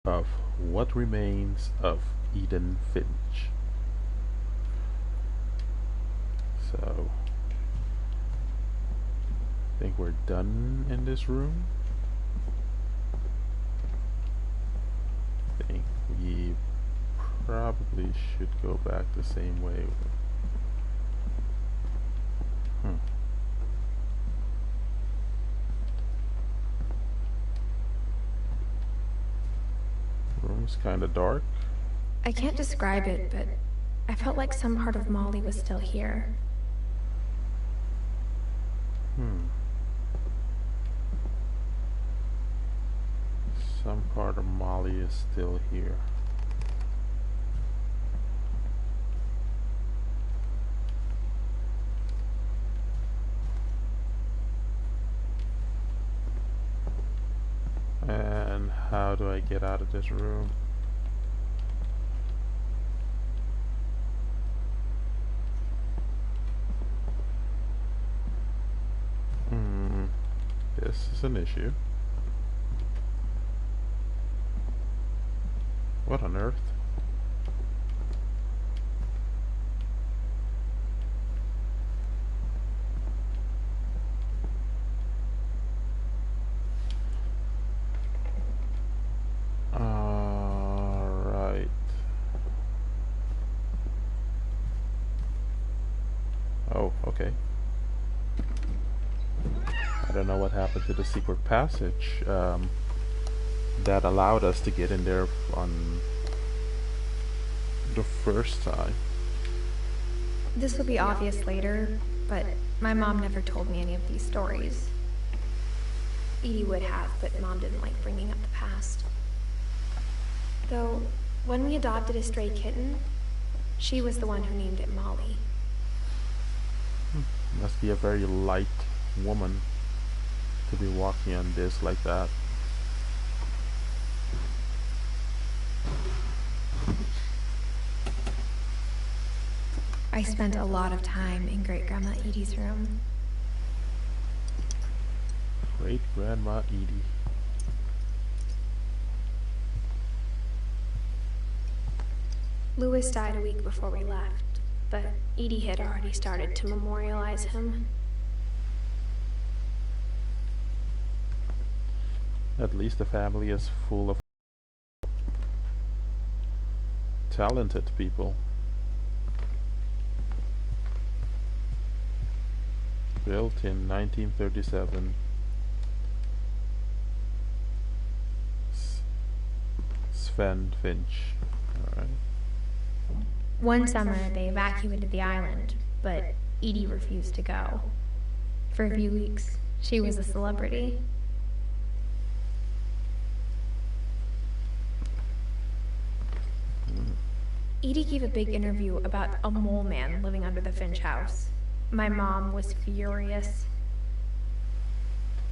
of What Remains of Edith Finch. So, I think we're done in this room. I think we probably should go back the same way. Room's kind of dark. I can't describe it, but I felt like some part of Molly was still here. Some part of Molly is still here. And how do I get out of this room? This is an issue. What on earth? Alright. Oh, okay. I don't know what happened to the secret passage that allowed us to get in there on the first time. This will be obvious later, but my mom never told me any of these stories. Edie would have, but Mom didn't like bringing up the past. Though, when we adopted a stray kitten, she was the one who named it Molly. Must be a very light woman to be walking on this like that. I spent a lot of time in Great-Grandma Edie's room. Great-Grandma Edie. Louis died a week before we left, but Edie had already started to memorialize him. At least the family is full of talented people. Built in 1937. Sven Finch. Alright. One summer, they evacuated the island, but Edie refused to go. For a few weeks, she was a celebrity. Edie gave a big interview about a mole man living under the Finch house. My mom was furious.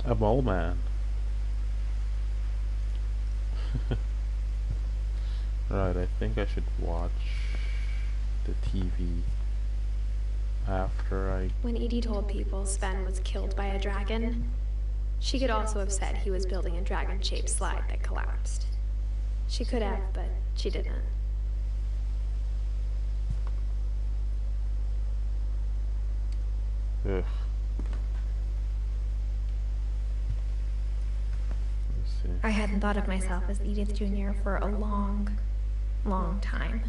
A mole man. Right, I think I should watch the TV after I... When Edie told people Sven was killed by a dragon, she could also have said he was building a dragon-shaped slide that collapsed. She could have, but she didn't. Ugh. Let's see. I hadn't thought of myself as Edith Jr. for a long, long time.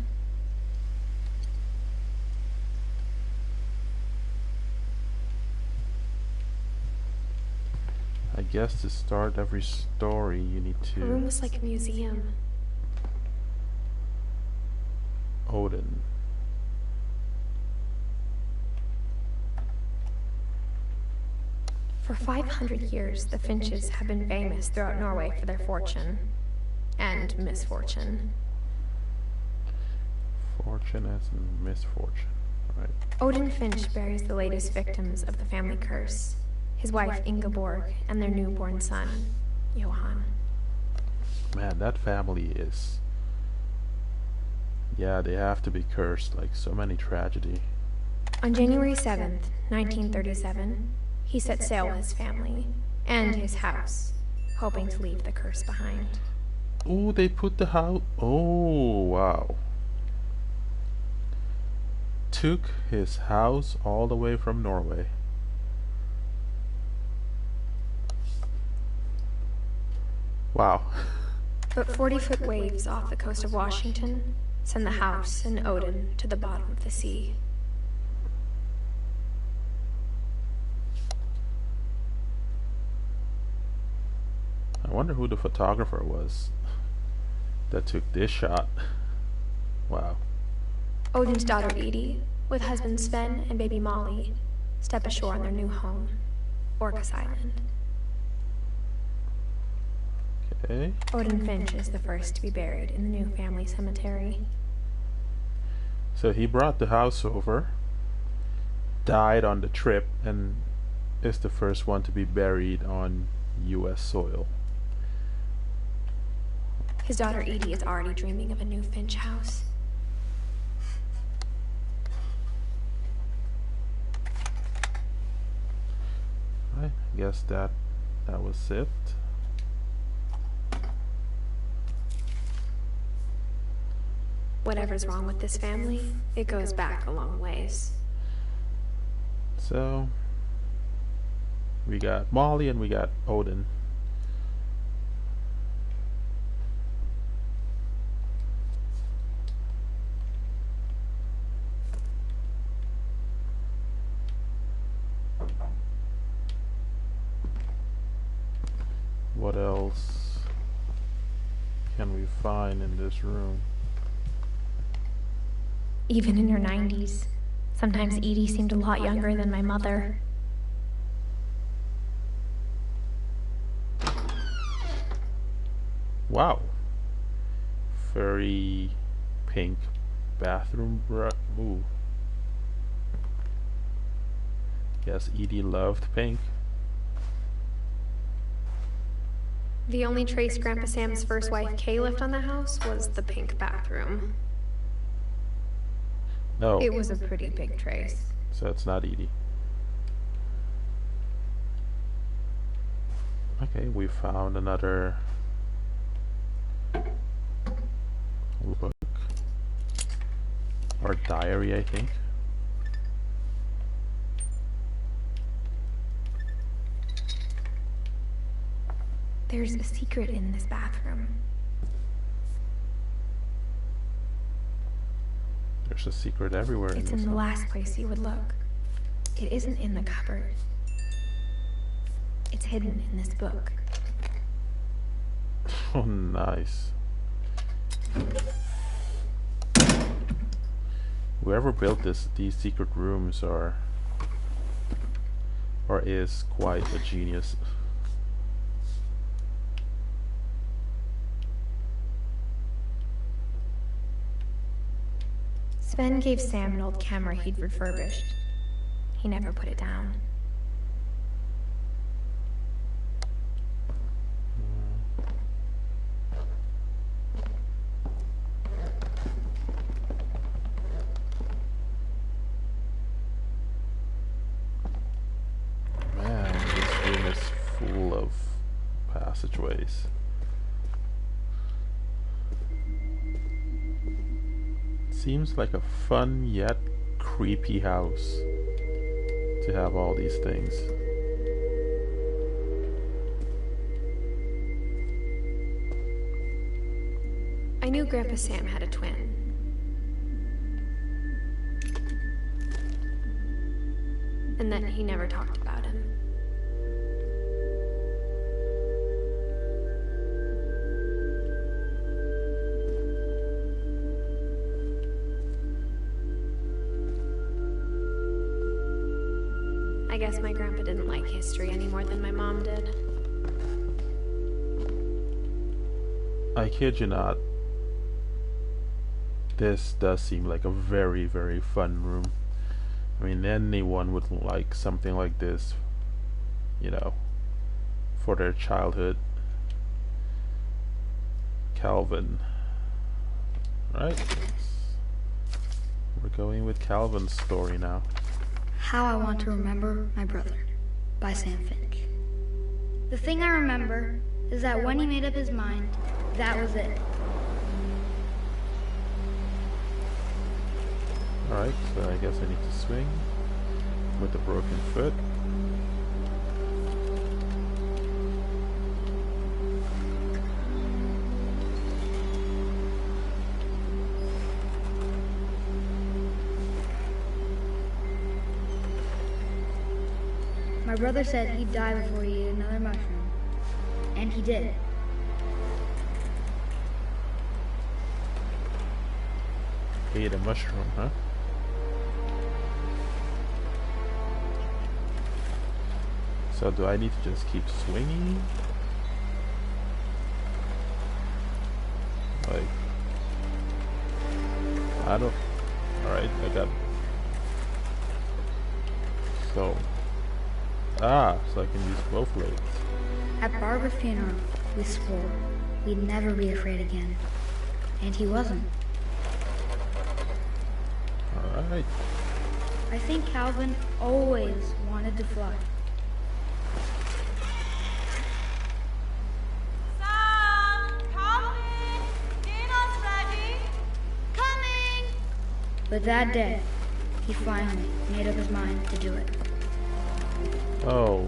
I guess to start every story you need Her room to... was like a museum. Odin. For 500 years, the Finches have been famous throughout Norway for their fortune and misfortune. Fortune and misfortune. Right. Odin Finch buries the latest victims of the family curse, his wife Ingeborg and their newborn son, Johan. Man, that family is... Yeah, they have to be cursed, like so many tragedy. On January 7th, 1937, he set sail with his family and his house, hoping to leave the curse behind. Oh, they put the house. Oh, wow. Took his house all the way from Norway. Wow. But 40-foot waves off the coast of Washington send the house and Odin to the bottom of the sea. I wonder who the photographer was that took this shot. Wow. Odin's daughter Edie, with husband Sven and baby Molly, step ashore on their new home, Orcas Island. Okay. Odin Finch is the first to be buried in the new family cemetery. So he brought the house over, died on the trip, and is the first one to be buried on US soil. His daughter Edie is already dreaming of a new Finch house. Right, I guess that was it. Whatever's wrong with this family, it goes back a long ways. So we got Molly and we got Odin. What else can we find in this room? Even in her 90s, sometimes Edie seemed a lot younger than my mother. Wow. Very pink bathroom ooh. Guess Edie loved pink. The only trace Grandpa Sam's first wife Kay left on the house was the pink bathroom. No. It was a pretty big trace. So it's not Edie. Okay, we found another book. Or diary, I think. There's a secret in this bathroom. There's a secret everywhere. It's in the last place you would look. It isn't in the cupboard. It's hidden in this book. Oh, nice. Whoever built these secret rooms is quite a genius. Sven gave Sam an old camera he'd refurbished. He never put it down. Man, this room is full of passageways. Seems like a fun yet creepy house to have all these things. I knew Grandpa Sam had a twin. And that he never talked about him. I guess my grandpa didn't like history any more than my mom did. I kid you not. This does seem like a very, very fun room. I mean, anyone would like something like this, you know, for their childhood. Calvin. Right? We're going with Calvin's story now. How I Want to Remember My Brother by Sam Finch. The thing I remember is that when he made up his mind, That was it. Alright, so I guess I need to swing with the broken foot. My brother said he'd die before he ate another mushroom. And he did. Ate a mushroom, huh? So do I need to just keep swinging? Like, I don't... Alright, I got... So I can use both legs. At Barbara's funeral, we swore we'd never be afraid again. And he wasn't. Alright. I think Calvin always wanted to fly. Sam! Calvin! Dinner's ready! Coming! But that day, he finally made up his mind to do it. Oh,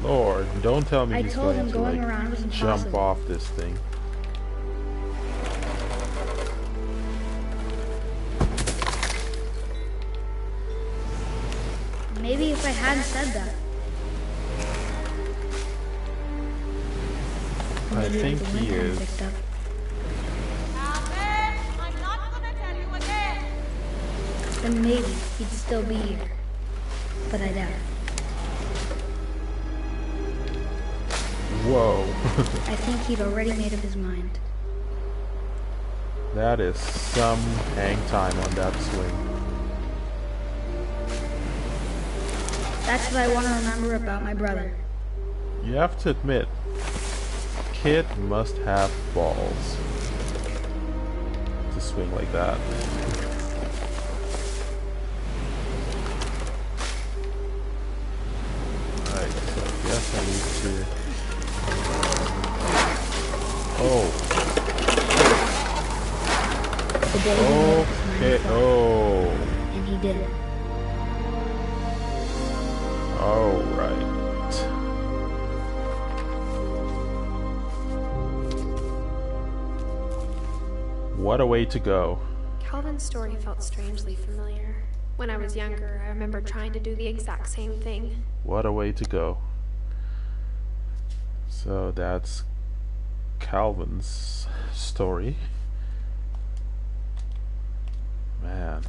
Lord. Don't tell me I he's told going him to, going like, around was jump impossible. off this thing. Maybe if I hadn't said that. I maybe think the he wind hadn't is. picked up. Calvin! I'm not gonna tell you again! Then maybe he'd still be here. But I doubt it. Whoa. I think he'd already made up his mind. That is some hang time on that swing. That's what I want to remember about my brother. You have to admit, kid must have balls to swing like that. Alright, so I guess I need to... Oh, The day he made up his mind okay, to fly. oh, And he did it. alright. What a way to go. Calvin's story felt strangely familiar. When I was younger, I remember trying to do the exact same thing. What a way to go. So that's Calvin's story. Man.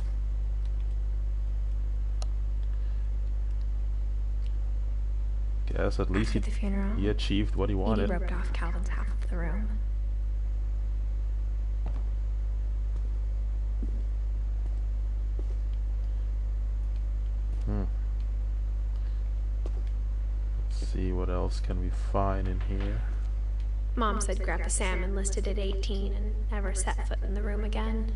Guess at least After the funeral, he achieved what he Edie wanted. roped off Calvin's half of the room. Let's see what else can we find in here. Mom said Grandpa Sam enlisted at 18 and never set foot in the room again.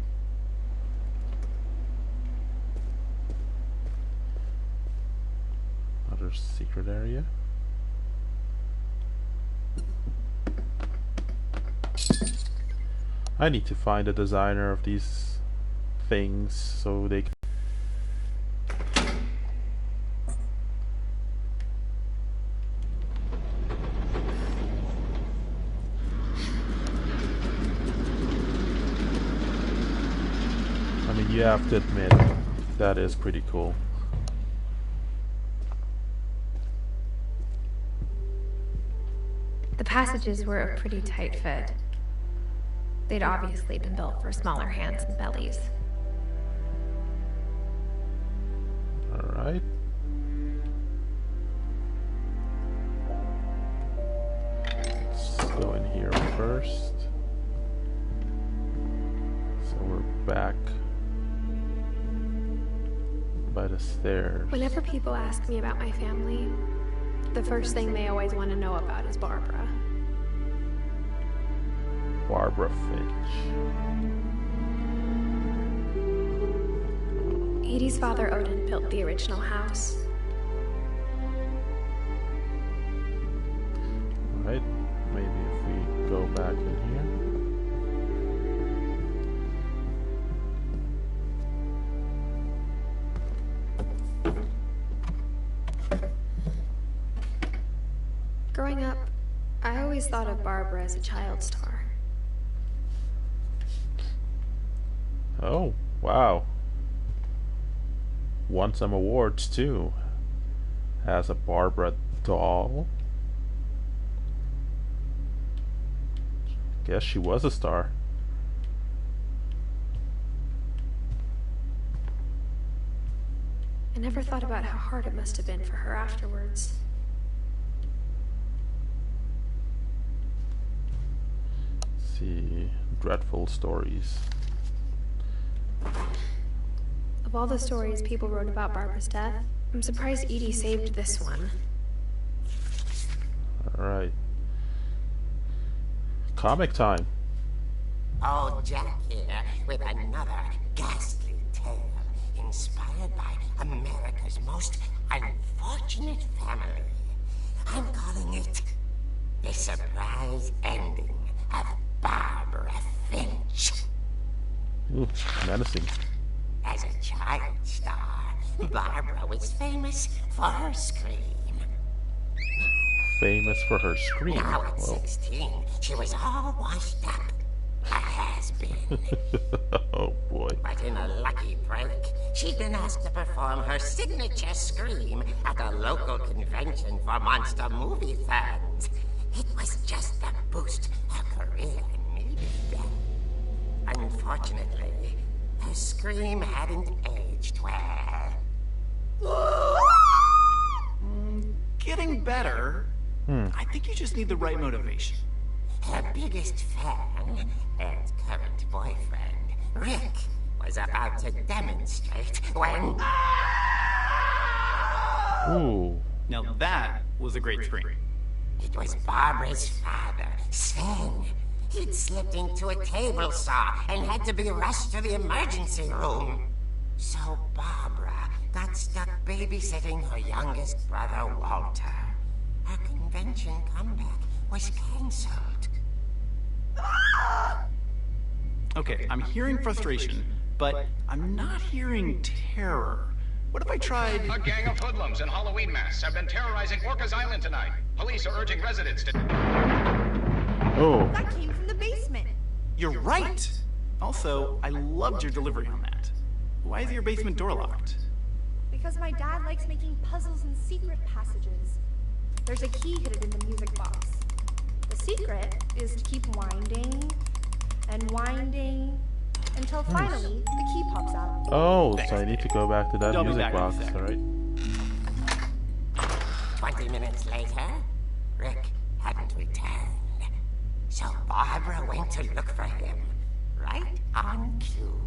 Another secret area. I need to find the designer of these things so they can... I mean, you have to admit, that is pretty cool. The passages were a pretty tight fit. They'd obviously been built for smaller hands and bellies. Alright. Let's go in here first. So we're back by the stairs. Whenever people ask me about my family, the first thing they always want to know about is Barbara. Barbara Finch. Edie's father, Odin, built the original house. Alright, maybe if we go back in here. always thought of Barbara as a child star. Oh, wow. Won some awards too. Has a Barbara doll. Guess she was a star. I never thought about how hard it must have been for her afterwards. Let's see, dreadful stories. Of all the stories people wrote about Barbara's death, I'm surprised Edie saved this one. Alright. Comic time. Oh, Jack here with another ghastly tale inspired by America's most unfortunate family. I'm calling it The Surprise Ending of Barbara Finch. Ooh, menacing. As a child star, Barbara was famous for her scream. Famous for her scream. Now at Whoa. 16, she was all washed up. A has-been. Oh boy. But in a lucky break, she'd been asked to perform her signature scream at a local convention for monster movie fans. It was just the boost her career needed. Unfortunately, her scream hadn't aged well. Getting better. I think you just need the right motivation. Her biggest fan and current boyfriend, Rick, was about to demonstrate when... Ooh. Now that was a great scream. It was Barbara's father, Sven. He'd slipped into a table saw and had to be rushed to the emergency room. So Barbara got stuck babysitting her youngest brother, Walter. Her convention comeback was cancelled. Okay, I'm hearing frustration, but I'm not hearing terror. What if I tried... A gang of hoodlums in Halloween masks have been terrorizing Orcas Island tonight. Police are urging residents to... Oh. That came from the basement. You're right! Also, I loved your delivery on that. Why is your basement door locked? Because my dad likes making puzzles and secret passages. There's a key hidden in the music box. The secret is to keep winding and winding until finally the key pops out. Oh, so I need to go back to that I'll be music back in a box, sec. alright. 20 minutes later, Rick hadn't returned. So Barbara went to look for him, right on cue.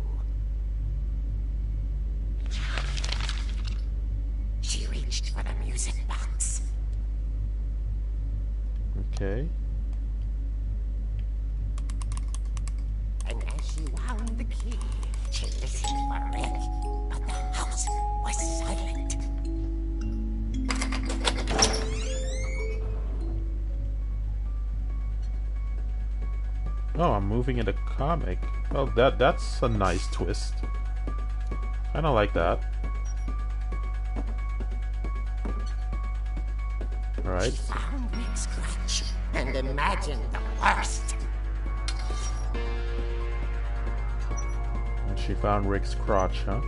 She reached for the music box. Okay. And as she wound the key, she listened for Rick, but the house was silent. Oh, I'm moving in the comic. Well, that's a nice twist. I don't like that. Alright. She found Rick's crutch and imagined the worst. And she found Rick's crotch, huh?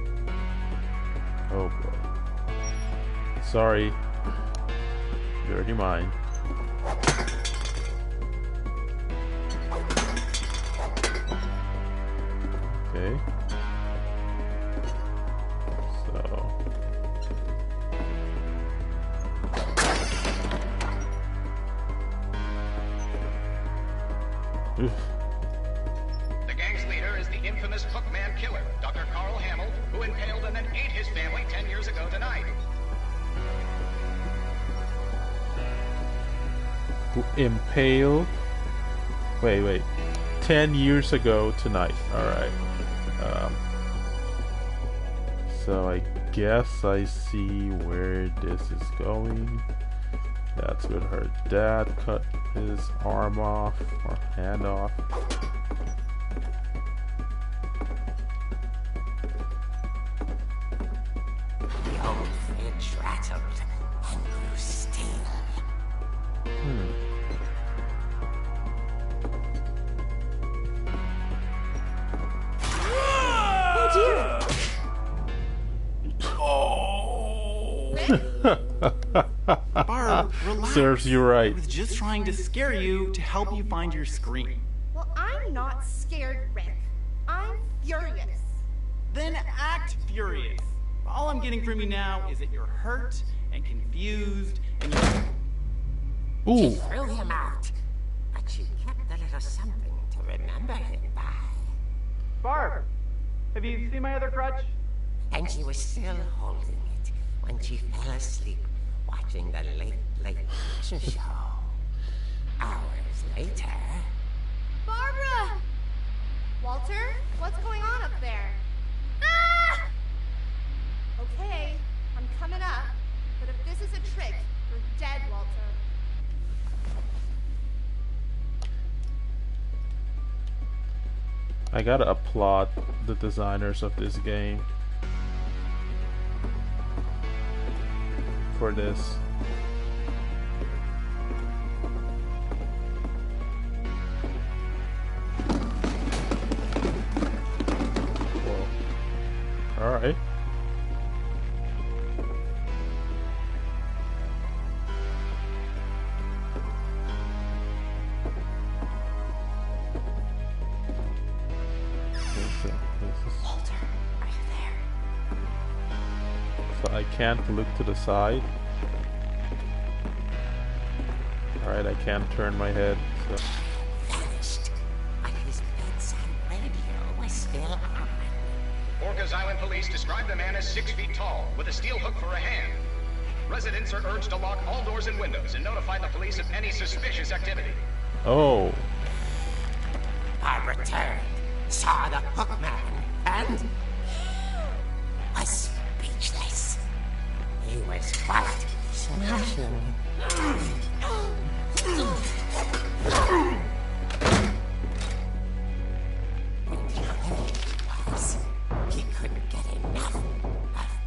Oh boy. Sorry. Dirty mind. Okay. So. Oof. The gang's leader is the infamous Hookman killer, Dr. Carl Hamill, who impaled and then ate his family 10 years ago tonight. Who impaled? Wait. 10 years ago tonight. Alright. So I guess I see where this is going. That's with her dad cut his arm off or hand off. The old fridge rattled and grew still. Barb, relax. Serves you right. I was just trying to scare you to help you find your scream. Well, I'm not scared, Rick. I'm furious. Then act furious. All I'm getting from you now is that you're hurt and confused and you're... Ooh. She threw him out, but she kept a little something to remember him by. Barb, have you seen my other crutch? And she was still holding it when she fell asleep watching the late show. Hours later... Barbara! Walter, what's going on up there? Ah! Okay, I'm coming up, but if this is a trick, you're dead, Walter. I gotta applaud the designers of this game for this. Alright. Walter, are you there? So I can't look to the side. Alright, I can't turn my head. So. Vanished, but his bedside radio was still on. Orcas Island police describe the man as 6 feet tall, with a steel hook for a hand. Residents are urged to lock all doors and windows and notify the police of any suspicious activity. Oh. Barbara turned, saw the hook man, and was speechless. He was quite smashing. And the end was, he couldn't get enough of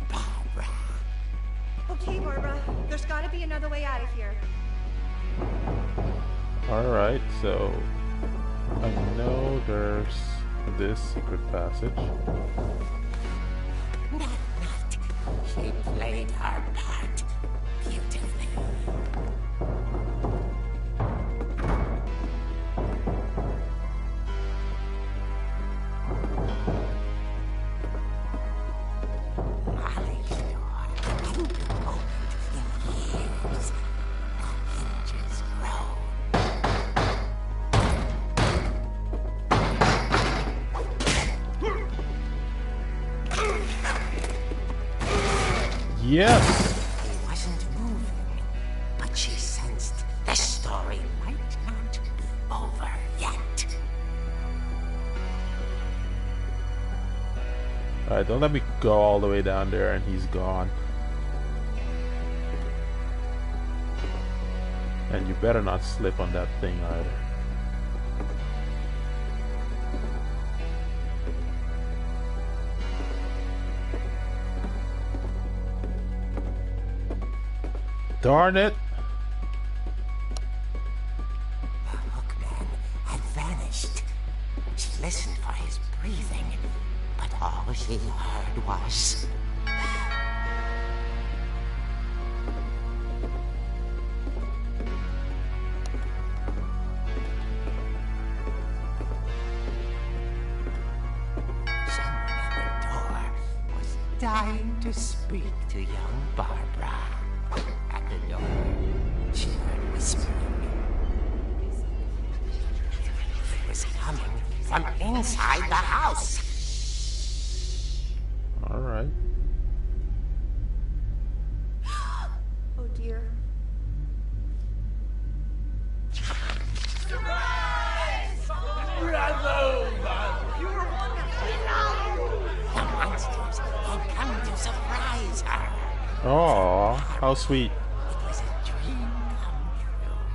Barbara. Okay, Barbara, there's gotta be another way out of here. Alright, so I know there's this secret passage. That night, she played her part beautifully. Molly's door hadn't been opened in years. The hinges groaned. Yes! He wasn't moving, but she sensed the story might not be over yet. Alright, don't let me go all the way down there and he's gone. And you better not slip on that thing either. Darn it! The hookman had vanished. She listened for his breathing, but all she heard was... someone at the door was dying to speak to young Barbara. At the door, she heard whispering. It was coming from inside the house. Alright. Oh dear. The monsters had come to surprise her. Aw, how sweet. It was a dream come true.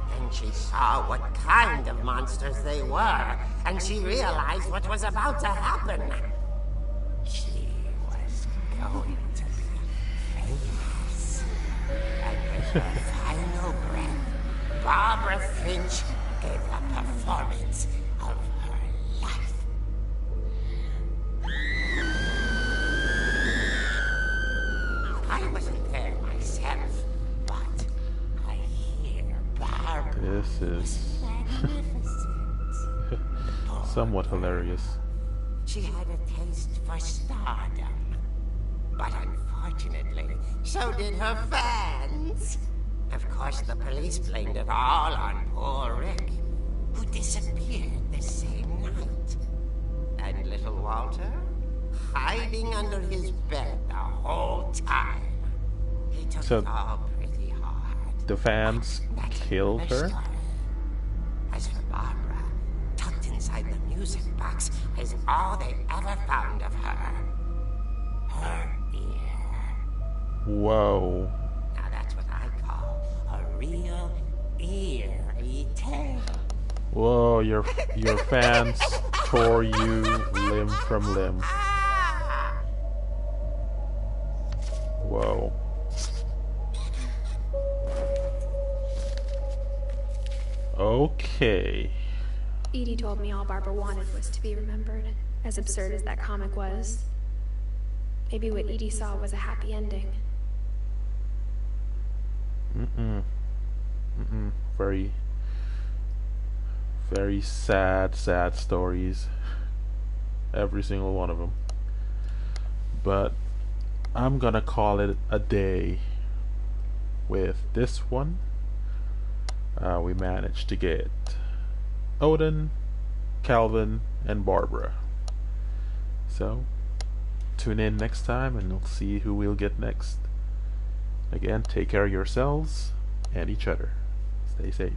Then she saw what kind of monsters they were, and she realized what was about to happen. She was going to be famous. And with her final breath, Barbara Finch gave the performance of her life. I Somewhat hilarious. She had a taste for stardom. But unfortunately, so did her fans. Of course, the police blamed it all on poor Rick, who disappeared the same night. And little Walter, hiding under his bed the whole time. He took So it all pretty hard. the fans But that's killed another her? story. As for Barbara, tucked inside the music box is all they ever found of her. Her ear. Whoa. Now that's what I call a real eerie tale. Whoa, your fans tore you limb from limb. Whoa. Okay. Edie told me all Barbara wanted was to be remembered, as absurd as that comic was. Maybe what Edie saw was a happy ending. Very, very sad stories. Every single one of them. But I'm gonna call it a day with this one. We managed to get Odin, Calvin, and Barbara. So tune in next time and we'll see who we'll get next. Again, take care of yourselves and each other. Stay safe.